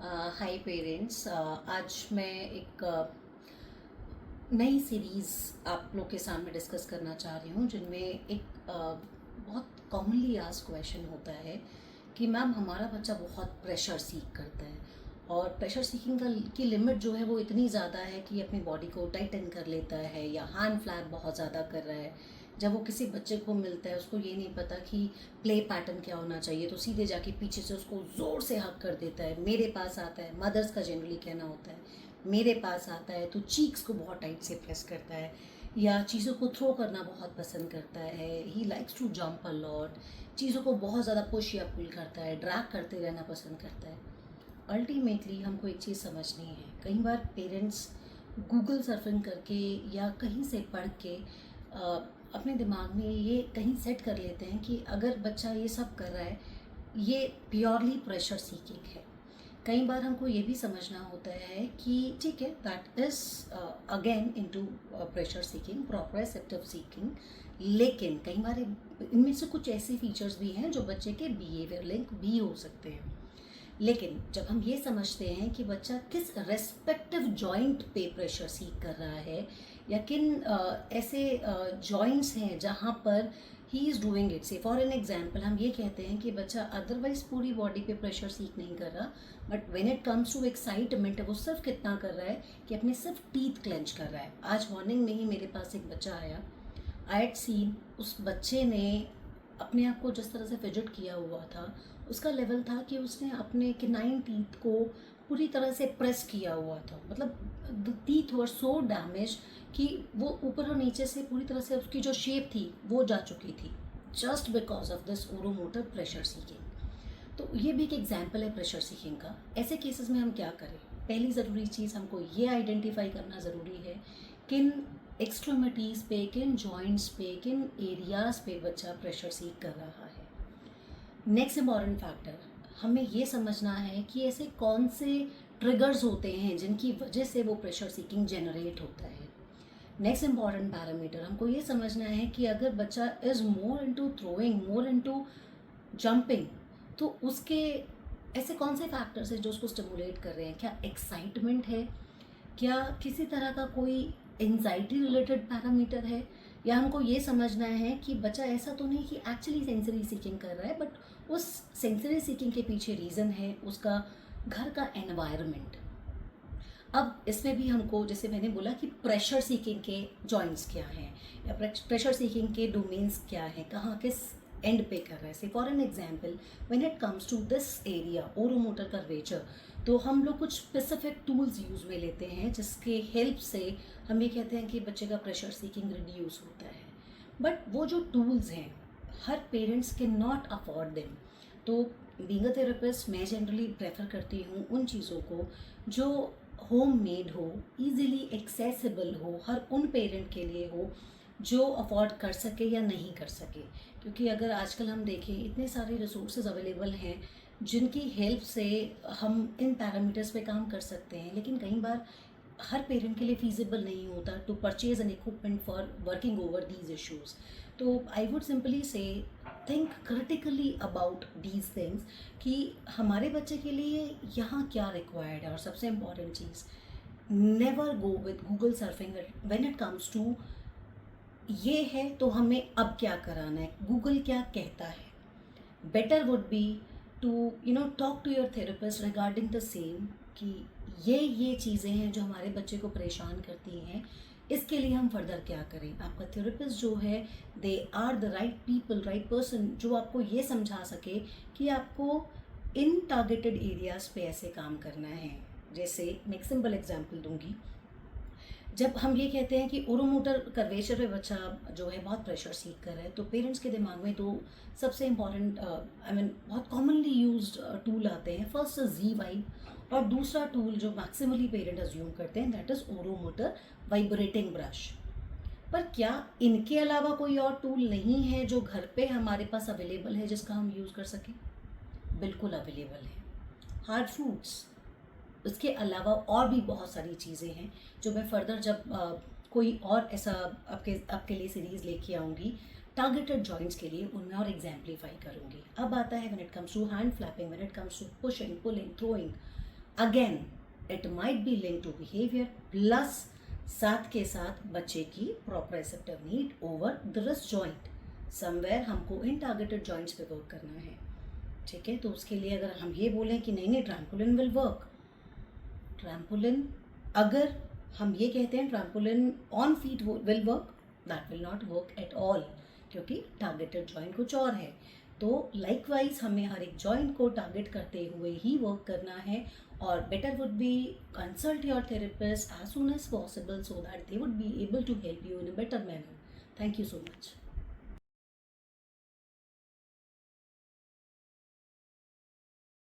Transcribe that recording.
हाय parents. आज मैं एक नई सीरीज़ आप लोग के सामने डिस्कस करना चाह रही हूँ जिनमें एक बहुत कॉमनली आस्क्ड क्वेश्चन होता है कि मैम हमारा बच्चा बहुत प्रेशर सीख करता है और प्रेशर सीकिंग की लिमिट जो है वो इतनी ज़्यादा है कि अपनी बॉडी को टाइटन कर लेता है या हैंड फ्लैप बहुत ज़्यादा कर रहा है। जब वो किसी बच्चे को मिलता है उसको ये नहीं पता कि प्ले पैटर्न क्या होना चाहिए, तो सीधे जाके पीछे से उसको ज़ोर से हक कर देता है। मेरे पास आता है, मदर्स का जनरली कहना होता है, मेरे पास आता है तो चीक्स को बहुत टाइट से प्रेस करता है या चीज़ों को थ्रो करना बहुत पसंद करता है। He likes to jump a lot, चीज़ों को बहुत ज़्यादा पुश या पुल करता है, ड्रैग करते रहना पसंद करता है। अल्टीमेटली हमको एक चीज़ समझनी है। कई बार पेरेंट्स गूगल सर्फिंग करके या कहीं से पढ़ के अपने दिमाग में ये कहीं सेट कर लेते हैं कि अगर बच्चा ये सब कर रहा है ये प्योरली प्रेशर सीकिंग है। कई बार हमको ये भी समझना होता है कि ठीक है, that is again into pressure seeking, proprioceptive seeking, लेकिन कई बार इनमें से कुछ ऐसे फीचर्स भी हैं जो बच्चे के बिहेवियर लिंक भी हो सकते हैं। लेकिन जब हम ये समझते हैं कि बच्चा किस रेस्पेक्टिव जॉइंट पे प्रेशर सीक कर रहा है या किन ऐसे जॉइंट्स हैं जहाँ पर ही इज़ डूइंग इट, से फॉर एन एग्जाम्पल हम ये कहते हैं कि बच्चा अदरवाइज पूरी बॉडी पे प्रेशर सीक नहीं कर रहा, but when it comes to excitement वो सिर्फ कितना कर रहा है कि अपने सिर्फ टीथ क्लेंच कर रहा है। आज मॉर्निंग में ही मेरे पास एक बच्चा आया, आई हैड सीन उस बच्चे ने अपने आप को जिस तरह से फिजिट किया हुआ था, उसका लेवल था कि उसने अपने किनाइन टीथ को पूरी तरह से प्रेस किया हुआ था। मतलब the teeth were so damage कि वो ऊपर और नीचे से पूरी तरह से उसकी जो शेप थी वो जा चुकी थी, just because of this oromotor pressure seeking. तो ये भी एक एग्जाम्पल है प्रेशर सीकिंग का। ऐसे केसेस में हम क्या करें? पहली ज़रूरी चीज़ हमको ये आइडेंटिफाई करना ज़रूरी है किन एक्सट्रीमिटीज़ पे, किन जॉइंट्स पे, किन एरियाज़ पे बच्चा प्रेशर सीक कर रहा है। नेक्स्ट इम्पॉर्टेंट फैक्टर, हमें ये समझना है कि ऐसे कौन से ट्रिगर्स होते हैं जिनकी वजह से वो प्रेशर सीकिंग जनरेट होता है। नेक्स्ट इम्पॉर्टेंट पैरामीटर, हमको ये समझना है कि अगर बच्चा is more into throwing, more into jumping, तो उसके ऐसे कौन से फैक्टर्स हैं जो उसको स्टिमुलेट कर रहे हैं। क्या एक्साइटमेंट है, क्या किसी तरह का कोई एंजाइटी रिलेटेड पैरामीटर है, या हमको ये समझना है कि बच्चा ऐसा तो नहीं कि एक्चुअली सेंसरी सीकिंग कर रहा है, बट उस सेंसरी सीकिंग के पीछे रीज़न है उसका घर का एनवायरनमेंट। अब इसमें भी हमको, जैसे मैंने बोला कि प्रेशर सीकिंग के जॉइंट्स क्या हैं या प्रेशर सीकिंग के डोमेन्स क्या हैं, कहाँ किस एंड पे कर रहा है। Say for an example, when it comes to this area oromotor curvature, तो हम लोग कुछ स्पेसिफिक टूल्स यूज़ में लेते हैं जिसके हेल्प से हम ये कहते हैं कि बच्चे का प्रेशर सीकिंग रिड्यूस होता है। बट वो जो टूल्स हैं हर parents can not afford them. तो बीइंग अ थेरेपिस्ट मैं जनरली प्रेफर करती हूँ उन चीज़ों को जो होम मेड हो, ईजिली एक्सेसिबल हो, हर उन पेरेंट के लिए हो जो अफोर्ड कर सके या नहीं कर सके। क्योंकि अगर आजकल हम देखें इतने सारे रिसोर्सेज अवेलेबल हैं जिनकी हेल्प से हम इन पैरामीटर्स पे काम कर सकते हैं, लेकिन कई बार हर पेरेंट के लिए फीजिबल नहीं होता to purchase an equipment for working over these issues. तो I would simply say think critically about these things कि हमारे बच्चे के लिए यहाँ क्या रिक्वायर्ड है। और सबसे इम्पॉर्टेंट चीज़, never go with Google surfing when it comes to ये है तो हमें अब क्या कराना है, गूगल क्या कहता है। Better would be to talk to your therapist regarding the same कि ये चीज़ें हैं जो हमारे बच्चे को परेशान करती हैं, इसके लिए हम फर्दर क्या करें। आपका थेरेपिस्ट जो है, they are the right people, right person जो आपको ये समझा सके कि आपको इन टारगेटेड एरियाज़ पे ऐसे काम करना है। जैसे मैं एक सिंपल एग्जांपल दूंगी, जब हम ये कहते हैं कि ओरोमोटर कर्वेचर पे बच्चा जो है बहुत प्रेशर सीख कर रहा है, तो पेरेंट्स के दिमाग में दो सबसे इम्पॉर्टेंट बहुत कॉमनली यूज्ड टूल आते हैं। फर्स्ट इज जी वाइब और दूसरा टूल जो मैक्सिमली पेरेंट अज्यूम करते हैं दैट इज़ ओरोमोटर वाइब्रेटिंग ब्रश। पर क्या इनके अलावा कोई और टूल नहीं है जो घर पे हमारे पास अवेलेबल है जिसका हम यूज़ कर सकें? बिल्कुल अवेलेबल है। हार्ड फ्रूट्स, उसके अलावा और भी बहुत सारी चीज़ें हैं जो मैं फर्दर जब कोई और ऐसा आपके लिए सीरीज़ लेके आऊँगी टारगेटेड जॉइंट्स के लिए, उनमें और एग्जाम्पलीफाई करूँगी। अब आता है when it comes to hand flapping, when it comes to pushing, pulling, throwing, again it might be link to behaviour plus साथ के साथ बच्चे की proprioceptive need over the wrist joint. Somewhere हमको इन टारगेटेड जॉइंट्स पे वर्क करना है, ठीक है। तो उसके लिए अगर हम ये बोलें कि नहीं नहीं ट्रैम्पोलिन विल वर्क, ट्रैम्पोलिन अगर हम ये कहते हैं trampoline on feet will work, that will not work at all, क्योंकि टारगेटेड जॉइंट कुछ और है। तो लाइकवाइज हमें हर एक जॉइंट को टारगेट करते हुए ही वर्क करना है, और better would be consult your therapist as soon as possible so that they would be able to help you in a better manner. Thank you so much.